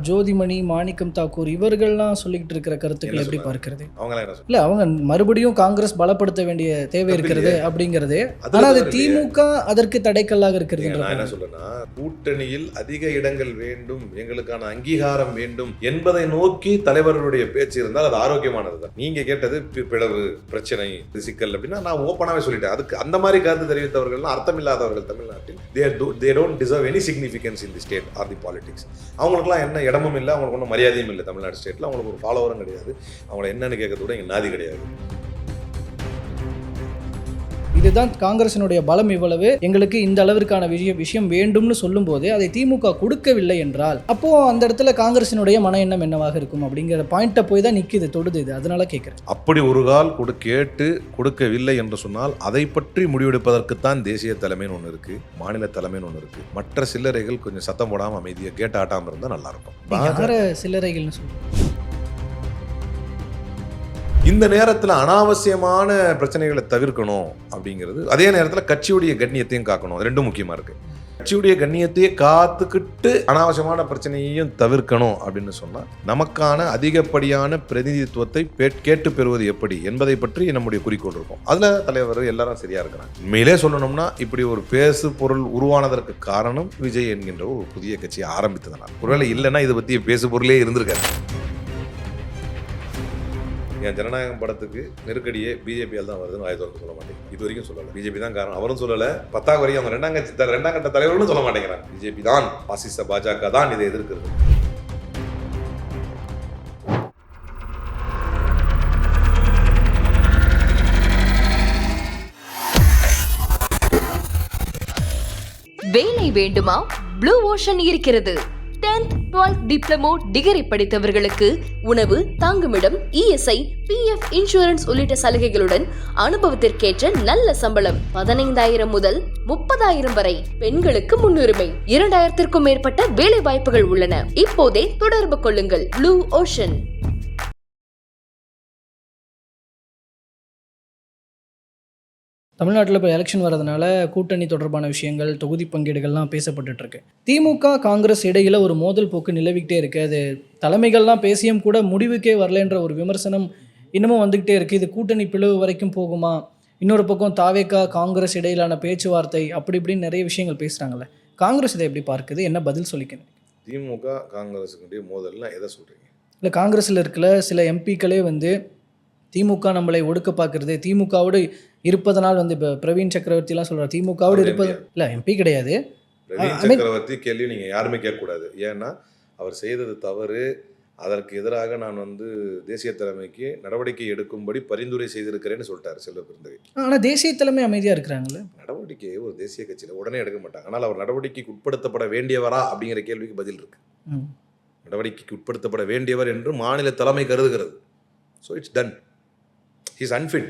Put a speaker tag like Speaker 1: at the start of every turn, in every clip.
Speaker 1: ஜோதிமணி, மாணிக்கம் தாக்கூர் இவர்கள்லாம் சொல்லிக்கிட்டு இருக்கிற கருத்துக்கள் எப்படி பார்க்கிறது?
Speaker 2: அவங்களாம் என்ன
Speaker 1: இல்ல அவங்க மறுபடியும் காங்கிரஸ் பலப்படுத்த வேண்டிய தேவை இருக்கிறது அப்படிங்கிறது. ஆனா அது திமுக அதற்கு தடைக்கல்லாக இருக்கிறது.
Speaker 2: நான் என்ன சொல்றேன்னா, கூட்டணியில் அதிக இடங்கள் வேண்டும், எங்களுக்கான அங்கீகாரம் வேண்டும் என்பதை நோக்கி தலைவர்களுடைய பேச்சு இருந்தால் அது ஆரோக்கியமானது தான். நீங்க கேட்டது பிளவு, பிரச்சனை, சிக்கல் அப்படின்னா நான் ஓப்பனாவே சொல்லிட்டேன். அதுக்கு அந்த மாதிரி கருத்து தெரிவித்தவர்கள் அர்த்தம் இல்லாதவர்கள் தமிழ்நாட்டில். they don't deserve any significance in the state or the politics. அவங்களுக்குலாம் என்ன இடமும் இல்லை, அவங்களுக்கு ஒன்றும் மரியாதையும் இல்லை தமிழ்நாடு ஸ்டேட்டில். அவங்களுக்கு ஒரு ஃபாலோவரும் கிடையாது. அவங்கள என்னன்னு கேட்கறது கூட இங்கே நாதி கிடையாது.
Speaker 1: இதுதான் காங்கிரசினுடைய பலம். இவ்வளவு எங்களுக்கு இந்த அளவிற்கான விஷயம் வேண்டும்னு சொல்லும் போது அதை திமுக கொடுக்கவில்லை என்றால் அப்போ அந்த இடத்துல காங்கிரசினுடைய மன எண்ணம் என்னவாக இருக்கும் அப்படிங்கிற பாயிண்ட்டை போய் தான் நிற்குது, தொடுது. இது அதனால கேட்குறேன்.
Speaker 2: அப்படி ஒரு கால் கேட்டு கொடுக்கவில்லை என்று சொன்னால் அதை பற்றி முடிவெடுப்பதற்குத்தான் தேசிய தலைமைன்னு ஒன்று இருக்கு, மாநில தலைமைன்னு ஒன்று இருக்கு. மற்ற சில்லறைகள் கொஞ்சம் சத்தம் போடாமல் அமைதியாக கேட்டு ஆட்டாமல் இருந்தால் நல்லா இருக்கும்.
Speaker 1: யார சில்லறைகள்னு சொல்லுங்க.
Speaker 2: இந்த நேரத்தில் அனாவசியமான பிரச்சனைகளை தவிர்க்கணும் அப்படிங்கிறது, அதே நேரத்தில் கட்சியுடைய கண்ணியத்தையும் காக்கணும். ரெண்டும் முக்கியமாக இருக்குது. கட்சியுடைய கண்ணியத்தையே காத்துக்கிட்டு அனாவசியமான பிரச்சனையையும் தவிர்க்கணும் அப்படின்னு சொன்னால் நமக்கான அதிகப்படியான பிரதிநிதித்துவத்தை கேட்டு பெறுவது எப்படி என்பதை பற்றி நம்முடைய குறிக்கோள் இருக்கும். அதில் தலைவர் எல்லாரும் சரியாக இருக்கிறாங்க. உண்மையிலே சொல்லணும்னா இப்படி ஒரு பேசு பொருள் உருவானதற்கு காரணம் விஜய் என்கின்ற ஒரு புதிய கட்சியை ஆரம்பித்ததுனால. ஒருவேளை இல்லைன்னா இதை பற்றி பேசு பொருளே இருந்திருக்காரு. என் ஜனநாயகம் படத்துக்கு நெருக்கடியே பிஜேபியால் தான் வருதுன்னு ஆயுதம் சொல்ல மாட்டேங்க. இது வரைக்கும் சொல்லலை. பிஜேபி தான் காரணம். அவரும் சொல்லலை. 10வது வரைக்கும் அவங்க ரெண்டாம் கட்ட தலைவர்களும் சொல்ல மாட்டேங்கிறாங்க. பிஜேபி தான், பாசிச பாஜக தான் இதை எதிர்க்கிறது.
Speaker 3: வேலை வேண்டுமா? ப்ளூ ஓஷன் இருக்கிறது. 10th 12th டிப்ளமோ டிகிரி படித்தவர்களுக்கு உணவு, தங்குமிடம், இஎஸ்ஐ, பிஎஃப், இன்சூரன்ஸ் உள்ளிட்ட சலுகைகளுடன் அனுபவத்திற்கேற்ற நல்ல சம்பளம் 15,000 முதல் 30,000 வரை. பெண்களுக்கு முன்னுரிமை. 2,000க்கும் மேற்பட்ட வேலை வாய்ப்புகள் உள்ளன. இப்போதே தொடர்பு கொள்ளுங்கள். Blue ocean.
Speaker 1: தமிழ்நாட்டில் இப்போ எலெக்ஷன் வரதுனால கூட்டணி தொடர்பான விஷயங்கள், தொகுதி பங்கீடுகள்லாம் பேசப்பட்டு இருக்கு. திமுக காங்கிரஸ் இடையில் ஒரு மோதல் போக்கு நிலவிக்கிட்டே இருக்கு. அது தலைமைகள்லாம் பேசியும் கூட முடிவுக்கே வரலன்ற ஒரு விமர்சனம் இன்னமும் வந்துக்கிட்டே இருக்குது. இது கூட்டணி பிளவு வரைக்கும் போகுமா? இன்னொரு பக்கம் தாவேகா காங்கிரஸ் இடையிலான பேச்சுவார்த்தை அப்படி இப்படின்னு நிறைய விஷயங்கள் பேசுகிறாங்கல்ல. காங்கிரஸ் இதை எப்படி பார்க்குது? என்ன பதில் சொல்லிக்கணும்?
Speaker 2: திமுக காங்கிரஸுக்குடைய மோதல்லாம் எதை சொல்கிறீங்க?
Speaker 1: இல்லை, காங்கிரஸில் இருக்கிற சில எம்பிக்களே திமுக நம்மளை ஒடுக்க பார்க்குறது, திமுகவோடு இருப்பதனால் இப்போ பிரவீன் சக்கரவர்த்திலாம் சொல்கிறார் திமுகவோடு இருப்பது. இல்லை, எம்பி கிடையாது.
Speaker 2: பிரவீன் சக்கரவர்த்தி கேள்வி நீங்கள் யாருமே கேட்கக்கூடாது. ஏன்னா அவர் செய்தது தவறு. அதற்கு எதிராக நான் தேசிய தலைமைக்கு நடவடிக்கை எடுக்கும்படி பரிந்துரை செய்திருக்கிறேன்னு சொல்லிட்டார் செல்வ பெருந்தகை.
Speaker 1: ஆனால் தேசிய தலைமை அமைதியாக இருக்கிறாங்களே.
Speaker 2: நடவடிக்கையை ஒரு தேசிய கட்சியில் உடனே எடுக்க மாட்டாங்க. ஆனால் அவர் நடவடிக்கைக்கு உட்படுத்தப்பட வேண்டியவரா அப்படிங்கிற கேள்விக்கு பதில் இருக்கு. நடவடிக்கைக்கு உட்படுத்தப்பட வேண்டியவர் என்று மாநில தலைமை கருதுகிறது. So it's done. He's unfit.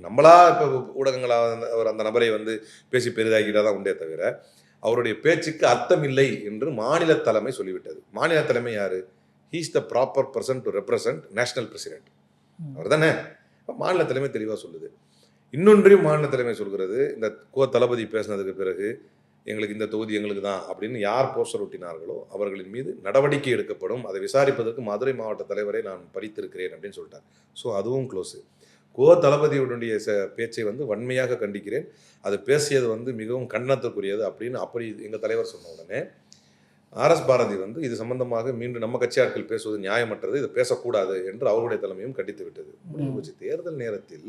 Speaker 2: நம்மளா இப்போ ஊடகங்களாக அவர் அந்த நபரை பேசி பெரிதாக்கிட்டால் தான் உண்டே தவிர அவருடைய பேச்சுக்கு அர்த்தம் இல்லை என்று மாநில தலைமை சொல்லிவிட்டது. மாநில தலைமை யார்? He's the proper person to represent national president. அவர் தானே. மாநில தலைமை தெளிவாக சொல்லுது. இன்னொன்றையும் மாநில தலைமை சொல்கிறது, இந்த தளபதி பேசினதுக்கு பிறகு எங்களுக்கு இந்த தொகுதி எங்களுக்கு தான் அப்படின்னு யார் போஸ்டர் ஒட்டினார்களோ அவர்களின் மீது நடவடிக்கை எடுக்கப்படும். அதை விசாரிப்பதற்கு மதுரை மாவட்ட தலைவரை நான் பறித்திருக்கிறேன் அப்படின்னு சொல்லிட்டார். ஸோ அதுவும் க்ளோஸு. தளபதியுடைய பேச்சை வன்மையாக கண்டிக்கிறேன். அது பேசியது மிகவும் கண்டனத்திற்குரியது அப்படி எங்கள் தலைவர் சொன்ன உடனே ஆர்எஸ் பாரதி இது சம்பந்தமாக மீண்டும் நம்ம கட்சி ஆட்கள் பேசுவது நியாயமற்றது, இதை பேசக்கூடாது என்று அவருடைய தலைமையும் கண்டித்து விட்டது. தேர்தல் நேரத்தில்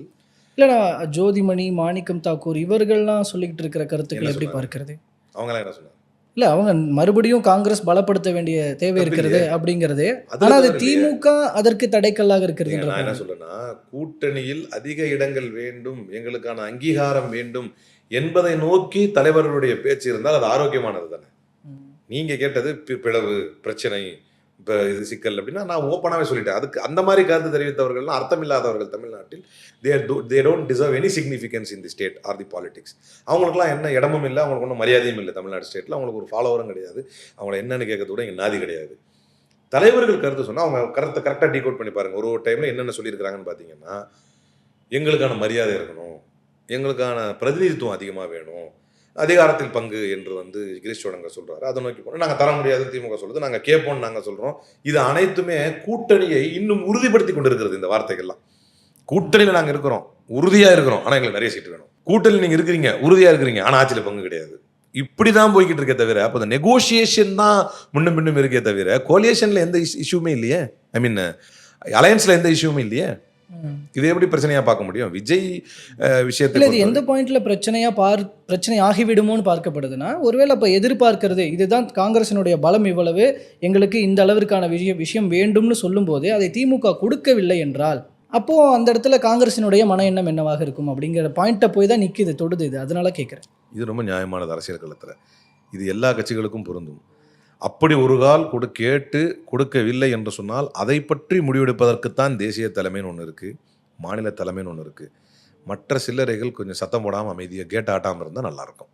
Speaker 1: இல்லைடா, ஜோதிமணி, மாணிக்கம் தாக்கூர் இவர்கள்லாம் சொல்லிக்கிட்டு இருக்கிற கருத்துக்கள் எப்படி பார்க்கிறது?
Speaker 2: அவங்களாம் என்ன சொன்னாங்க?
Speaker 1: இல்லை, அவங்க மறுபடியும் காங்கிரஸ் பலப்படுத்த வேண்டிய தேவை இருக்கிறது அப்படிங்கிறது. ஆனால் அது திமுக அதற்கு தடைக்கல்லாக இருக்கிறது.
Speaker 2: நான் என்ன சொல்றேன்னா, கூட்டணியில் அதிக இடங்கள் வேண்டும், எங்களுக்கான அங்கீகாரம் வேண்டும் என்பதை நோக்கி தலைவர்களுடைய பேச்சு இருந்தால் அது ஆரோக்கியமானது தானே. நீங்க கேட்டது பிளவு, பிரச்சனை, இப்போ இது சிக்கல் அப்படின்னா நான் ஓப்பனாகவே சொல்லிட்டேன். அதுக்கு அந்த மாதிரி கருத்து தெரிவித்தவர்கள்லாம் அர்த்தம் இல்லாதவர்கள் தமிழ்நாட்டில். they don't deserve any significance in the state or the politics. அவங்களுக்குலாம் என்ன இடமும் இல்லை, அவங்களுக்கு ஒன்றும் மரியாதையும் இல்லை தமிழ்நாடு ஸ்டேட்டில். அவங்களுக்கு ஒரு ஃபாலோவரும் கிடையாது. அவங்கள என்னென்னு கேட்கறது கூட இங்கே நாதி கிடையாது. தலைவர்கள் கருத்து சொன்னால் அவங்க கருத்தை கரெக்டாக டீகோட் பண்ணி பாருங்கள். ஒரு டைமில் என்னென்ன சொல்லியிருக்கிறாங்கன்னு பார்த்தீங்கன்னா, எங்களுக்கான மரியாதை இருக்கணும், எங்களுக்கான பிரதிநிதித்துவம் அதிகமாக வேணும், அதிகாரத்தில் பங்கு என்று வந்து கிரீஷ் சோடங்கர் சொல்றாரு. அதை நோக்கி போனோம். நாங்கள் தர முடியாது திமுக சொல்லுது, நாங்கள் கேட்போம்னு நாங்கள் சொல்றோம். இது அனைத்துமே கூட்டணியை இன்னும் உறுதிப்படுத்தி கொண்டு இருக்கிறது. இந்த வார்த்தைகள்லாம் கூட்டணியில் நாங்கள் இருக்கிறோம், உறுதியா இருக்கிறோம், ஆனால் எங்களுக்கு நிறைய சீட்டு வேணும். கூட்டணியில் நீங்க இருக்கிறீங்க, உறுதியா இருக்கிறீங்க, ஆனால் ஆட்சியில் பங்கு கிடையாது. இப்படிதான் போய்கிட்டு இருக்கே தவிர அப்போ இந்த நெகோசியேஷன் தான் முன்னும் பின்னும் இருக்கே தவிர கோலியேஷன்ல எந்த இஷ்யூமே இல்லையே. ஐ மீன் அலையன்ஸ்ல எந்த இஷ்யூமே இல்லையே. இது எப்படி பிரச்சனையா பார்க்க முடியும்? விஜய் விஷயத்துல
Speaker 1: இது எந்த பாயிண்ட்ல பிரச்சனை ஆகிவிடுமோன்னு பார்க்கப்படுதுன்னா, ஒருவேளை அப்போ எதிர்பார்க்கிறது இதுதான் காங்கிரசினுடைய பலம், இவ்வளவு எங்களுக்கு இந்த அளவிற்கான விஷயம் வேண்டும்னு சொல்லும்போது அதை திமுக கொடுக்கவில்லை என்றால் அப்போ அந்த இடத்துல காங்கிரசினுடைய மன எண்ணம் என்னவாக இருக்கும் அப்படிங்கிற பாயிண்ட்டை போய் தான் நிற்கிது, தொடுது. இது அதனால கேட்குறேன். இது
Speaker 2: ரொம்ப நியாயமானது அரசியல் களத்தில். இது எல்லா கட்சிகளுக்கும் பொருந்தும். அப்படி ஒரு கால் கேட்டு கொடுக்கவில்லை என்று சொன்னால் அதை பற்றி முடிவெடுப்பதற்குத்தான் தேசிய தலைமைன்னு ஒன்று இருக்குது, மாநில தலைமைன்னு ஒன்று இருக்குது. மற்ற சில்லறைகள் கொஞ்சம் சத்தம் போடாமல் அமைதியாக கேட் ஆட்டாமல் இருந்தால் நல்லாயிருக்கும்.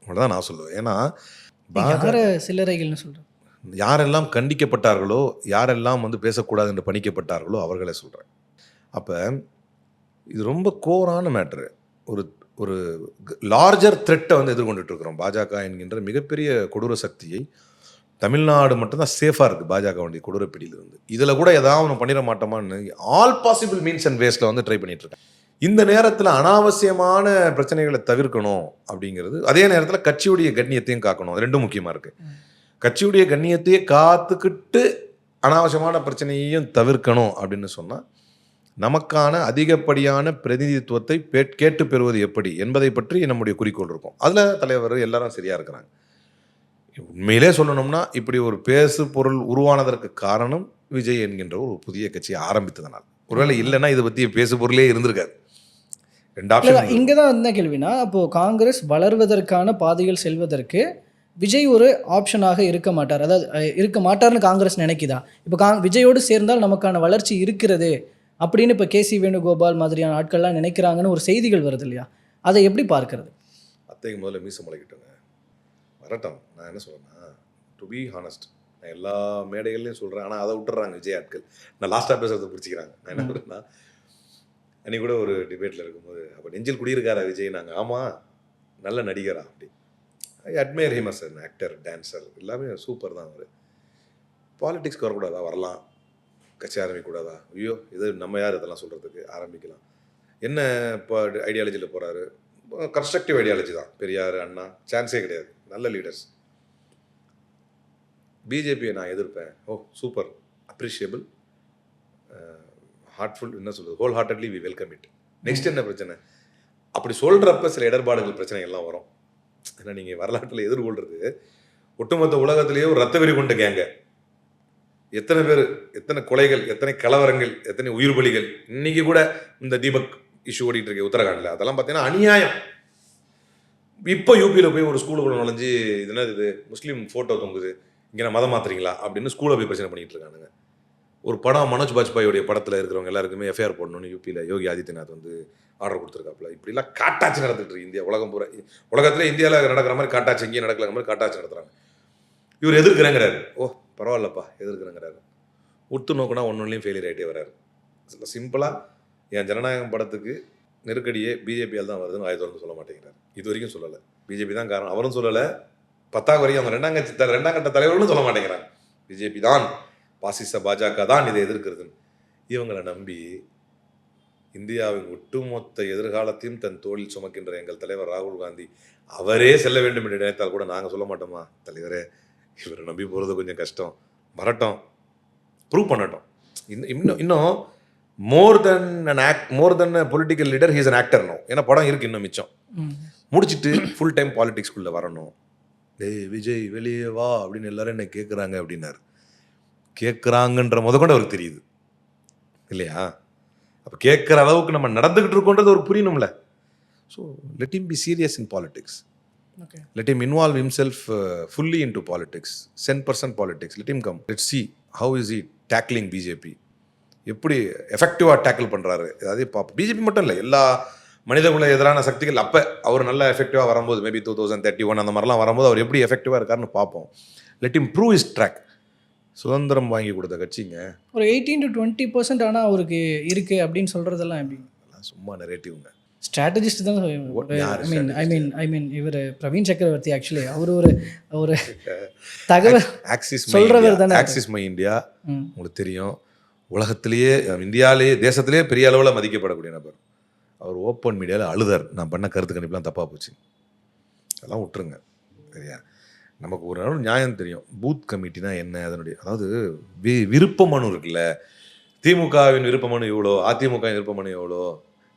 Speaker 2: அவ்வளோதான் நான் சொல்லுவேன். ஏன்னா
Speaker 1: சில்லறைகள்னு சொல்கிறேன்,
Speaker 2: யாரெல்லாம் கண்டிக்கப்பட்டார்களோ, யாரெல்லாம் வந்து பேசக்கூடாது என்று பணிக்கப்பட்டார்களோ அவர்களே சொல்கிறேன். அப்போ இது ரொம்ப கோரான மேட்ரு. ஒரு லார்ஜர் த்ரெட்டை வந்து எதிர்கொண்டுட்டு இருக்கிறோம். பாஜக என்கின்ற மிகப்பெரிய கொடூர சக்தியை தமிழ்நாடு மட்டும்தான் சேஃபாக இருக்குது பாஜகவுடைய கொடூர பிடியிலிருந்து. இதில் கூட ஏதாவது ஒன்று பண்ணிட மாட்டோமான்னு ஆல் பாசிபிள் மீன்ஸ் அண்ட் வேஸில் வந்து ட்ரை பண்ணிட்டு இருக்கேன். இந்த நேரத்தில் அனாவசியமான பிரச்சனைகளை தவிர்க்கணும் அப்படிங்கிறது, அதே நேரத்தில் கட்சியுடைய கண்ணியத்தையும் காக்கணும். அது ரெண்டும் முக்கியமாக இருக்குது. கட்சியுடைய கண்ணியத்தையே காத்துக்கிட்டு அனாவசியமான பிரச்சனையையும் தவிர்க்கணும் அப்படின்னு சொன்னால் நமக்கான அதிகப்படியான பிரதிநிதித்துவத்தை கேட்டு பெறுவது எப்படி என்பதை பற்றி நம்முடைய குறிக்கோள் இருக்கும். அதில் தலைவர் எல்லாரும் சரியாக இருக்கிறாங்க. உண்மையிலே சொல்லணும்னா இப்படி ஒரு பேசு பொருள் உருவானதற்கு காரணம் விஜய் என்கின்ற ஒரு புதிய கட்சியை ஆரம்பித்ததனால். ஒருவேளை இல்லைன்னா இதை பற்றி பேசு பொருளே இருந்திருக்காது.
Speaker 1: இங்கே தான் என்ன கேள்வினா, அப்போது காங்கிரஸ் வளர்வதற்கான பாதையில் செல்வதற்கு விஜய் ஒரு ஆப்ஷனாக இருக்க மாட்டார், அதாவது இருக்க மாட்டார்னு காங்கிரஸ் நினைக்குதா? இப்போ விஜயோடு சேர்ந்தால் நமக்கான வளர்ச்சி இருக்கிறது அப்படின்னு இப்போ கேசி வேணுகோபால் மாதிரியான ஆட்கள்லாம் நினைக்கிறாங்கன்னு ஒரு செய்திகள் வருது இல்லையா? அதை எப்படி பார்க்கறது?
Speaker 2: அத்தைக்கு முதல்ல மீச முளைக்கிட்டோங்க, வரட்டும். நான் என்ன சொல்கிறேன்னா, டு பி ஹானஸ்ட், நான் எல்லா மேடைகள்லையும் சொல்கிறேன், ஆனால் அதை விட்டுறாங்க விஜய் ஆட்கள். நான் லாஸ்ட்டாக பேசுகிறத பிடிச்சிக்கிறாங்க. நான் என்ன சொல்கிறேன்னா, அன்றைக்கி கூட ஒரு டிபேட்டில் இருக்கும்போது, அப்போ நெஞ்சில் குடியிருக்காரா விஜய்? நாங்கள் ஆமாம், நல்ல நடிகரா அப்படி. I admire him as an actor, dancer, எல்லாமே சூப்பர் தான். அவர் பாலிடிக்ஸ்க்கு வரக்கூடாதா? வரலாம். கட்சி ஆரம்பிக்கக்கூடாதா? ஐயோ, இது நம்ம யார் இதெல்லாம் சொல்கிறதுக்கு? ஆரம்பிக்கலாம். என்ன இப்போ ஐடியாலஜியில் போகிறாரு? கன்ஸ்ட்ரக்டிவ் ஐடியாலஜி தான். பெரியார், அண்ணா, சான்ஸே கிடையாது, நல்ல லீடர்ஸ். பிஜேபியை நான் எதிர்ப்பேன். ஓ சூப்பர், அப்ரிஷியபிள், ஹார்ட்ஃபுல், என்ன சொல்கிறது, whole heartedly we welcome it. Next என்ன பிரச்சனை? அப்படி சொல்கிறப்ப சில இடர்பாடுகள் பிரச்சனைகள்லாம் வரும். ஏன்னா நீங்கள் வரலாற்றில் எதிர்கொள்கிறது ஒட்டுமொத்த உலகத்திலேயே ஒரு ரத்த வெறி கொண்ட கேங்க. எத்தனை பேர், எத்தனை கொலைகள், எத்தனை கலவரங்கள், எத்தனை உயிர் பலிகள். இன்னைக்கு கூட இந்த தீபக் இஷ்யூ ஓடிட்டு இருக்கு உத்தரகாண்டில், அதெல்லாம் பார்த்தீங்கன்னா அநியாயம். இப்போ யூபியில் போய் ஒரு ஸ்கூலுக்குள்ள நுழைஞ்சு இது என்ன இது முஸ்லீம் ஃபோட்டோ தொங்குது, இங்கே மதம் மாத்துறீங்களா அப்படின்னு ஸ்கூலை போய் பிரச்சனை பண்ணிட்டு இருக்கானுங்க. ஒரு படம் மனோஜ் பாஜ்பாயோடைய படத்தில் இருக்கிறவங்க எல்லாருக்குமே எஃப்ஐஆர் போடணும்னு யூபியில் யோகி ஆதித்யநாத் வந்து ஆர்டர் கொடுத்துருக்காப்புல. இப்படிலாம் காட்டாட்சி நடந்துட்டு இருக்கு இந்தியா, உலகம் பூரா. உலகத்தில் இந்தியாவில் நடக்கிற மாதிரி காட்டாட்சி இங்கேயும் நடக்கிற மாதிரி காட்டாட்சி நடத்துகிறாங்க. இவர் எதிர்க்கிறேங்கிறாரு. ஓ பரவாயில்லப்பா, எதிர்க்கிறேங்கிறாரு. உத்து நோக்குனா ஒன்றுலையும் ஃபெயிலியர் ஆகிட்டே வர்றாரு. சிம்பிளாக என் ஜனநாயகம் படத்துக்கு நெருக்கடியே பிஜேபியால் தான் வருதுன்னு ஆயுதம் சொல்ல மாட்டேங்கிறார். இது வரைக்கும் சொல்லலை. பிஜேபி தான் காரணம் அவரும் சொல்லலை. 10வது வரைக்கும் அவங்க ரெண்டாம் கட்ட தலைவர்களும் சொல்ல மாட்டேங்கிறாங்க. பிஜேபி தான், பாசிச பாஜக தான் இதை எதிர்க்கிறதுன்னு. இவங்களை நம்பி இந்தியாவின் ஒட்டுமொத்த எதிர்காலத்தையும் தன் தோளில் சுமக்கின்ற எங்கள் தலைவர் ராகுல் காந்தி அவரே செல்ல வேண்டும் என்று நினைத்தால் கூட நாங்கள் சொல்ல மாட்டோமா? தலைவரே, இவரை நம்பி போகிறது கொஞ்சம் கஷ்டம், வரட்டும், ப்ரூவ் பண்ணட்டும். இன்னும் more than political leader, he's an actor no. ஏன்னா படம் இருக்குது இன்னும் மிச்சம். முடிச்சுட்டு ஃபுல் டைம் பாலிடிக்ஸ்குள்ளே வரணும். டேய் விஜய் வெளியே வா அப்படின்னு எல்லாரும் என்ன கேட்குறாங்க அப்படின்னாரு. கேட்குறாங்கன்ற முதற்கொண்டு அவருக்கு தெரியுது இல்லையா? அப்போ கேட்குற அளவுக்கு நம்ம நடந்துக்கிட்டு இருக்கோன்றது ஒரு புரியணும்ல. So let him be serious in politics. Let him involve himself fully into politics, 10% politics. Let him come. Let's see how is he tackling BJP. எப்படி எஃபெக்டிவாக டேக்கிள் பண்ணுறாரு. அதாவது பார்ப்போம். பிஜேபி மட்டும் இல்லை, எல்லா மனிதகுல எதிரான சக்திகள் அப்போ அவர் நல்லா எஃபெக்டிவாக வரும்போது, மேபி 2031 அந்த மாதிரிலாம் வரும்போது அவர் எப்படி எஃபெக்டிவாக இருக்காருன்னு பார்ப்போம். Let him prove his track. சுதந்திரம் வாங்கி கொடுத்த கட்சிங்க.
Speaker 1: ஒரு 18 to 20% ஆனால் அவருக்கு இருக்குது அப்படின்னு சொல்கிறதெல்லாம் எப்படி?
Speaker 2: சும்மா நெரேட்டிவ்ங்க.
Speaker 1: ஸ்ட்ராட்டஜிஸ்ட் தான்.
Speaker 2: யாரு
Speaker 1: ஐ மீன் இவர் பிரவீன் சக்கரவர்த்தி ஆக்சுவலி அவர் ஒரு தகவல்
Speaker 2: ஆக்சிஸ்
Speaker 1: சொல்றவர் தானே.
Speaker 2: ஆக்சிஸ் மை இந்தியா உங்களுக்கு தெரியும், உலகத்திலேயே இந்தியாவிலேயே தேசத்திலேயே பெரிய அளவில் மதிக்கப்படக்கூடிய நபர். அவர் ஓப்பன் மீடியாவில் அழுதார், நான் பண்ண கருத்து கணிப்புலாம் தப்பாக போச்சு. அதெல்லாம் விட்டுருங்க சரியா. நமக்கு ஒரு நாள் நியாயம் தெரியும். பூத் கமிட்டினா என்ன, அதனுடைய அதாவது விருப்ப மனு இருக்குல்ல, திமுகவின் விருப்ப மனு இவ்வளோ, அதிமுகவின் விருப்ப மனு எவ்வளோ,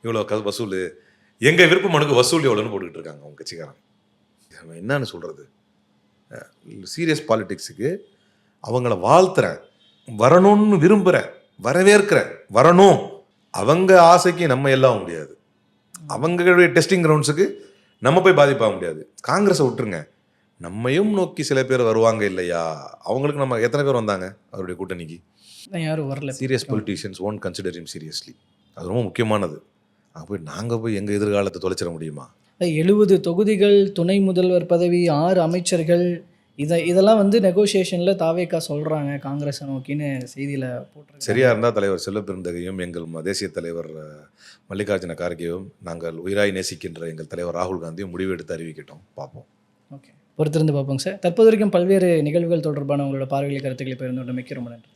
Speaker 2: இவ்வளோ வசூல், எங்கள் விருப்ப மனுக்கு வசூல் எவ்வளோன்னு போட்டுக்கிட்டு இருக்காங்க அவங்க கட்சிக்காரங்க. என்னன்னு சொல்கிறது, சீரியஸ் பாலிடிக்ஸுக்கு அவங்கள வாழ்த்துறேன், வரணும்னு விரும்புகிறேன், வரவேற்கிறேன், வரணும். அவங்க ஆசைக்கு நம்ம எல்லாம் முடியாது, அவங்களுடைய டெஸ்டிங் கிரவுண்ட்ஸுக்கு நம்ம போய் பாதிப்பாக முடியாது. காங்கிரஸை விட்டுருங்க, நம்மையும் நோக்கி சில பேர் வருவாங்க இல்லையா, அவங்களுக்கு நம்ம எத்தனை பேர் வந்தாங்க அவருடைய கூட்டணிக்கு?
Speaker 1: யாரும் வரல.
Speaker 2: Serious politicians won't consider him seriously. அது ரொம்ப முக்கியமானது. நாங்கள் போய் எங்கள் எதிர்காலத்தை தொலைச்சிட முடியுமா?
Speaker 1: 70 தொகுதிகள், துணை முதல்வர் பதவி, 6 அமைச்சர்கள், இதெல்லாம் வந்து நெகோசியேஷனில் தாவேக்கா சொல்கிறாங்க காங்கிரஸை நோக்கின்னு செய்தியில் போட்டிருக்காங்க.
Speaker 2: சரியாக இருந்தால் தலைவர் செல்வ பெருந்தகையும் எங்கள் தேசிய தலைவர் மல்லிகார்ஜுன கார்கேவும் நாங்கள் உயிராய் நேசிக்கின்ற எங்கள் தலைவர் ராகுல் காந்தியும் முடிவு எடுத்து அறிவிக்கட்டும், பார்ப்போம்.
Speaker 1: ஓகே, பொறுத்திருந்து பார்ப்போங்க சார். தற்போது வரைக்கும் பல்வேறு நிகழ்வுகள் தொடர்பான உங்களோட பார்வைகளை கருத்துக்களை பகிர்ந்து மிக்க ரொம்ப நன்றி.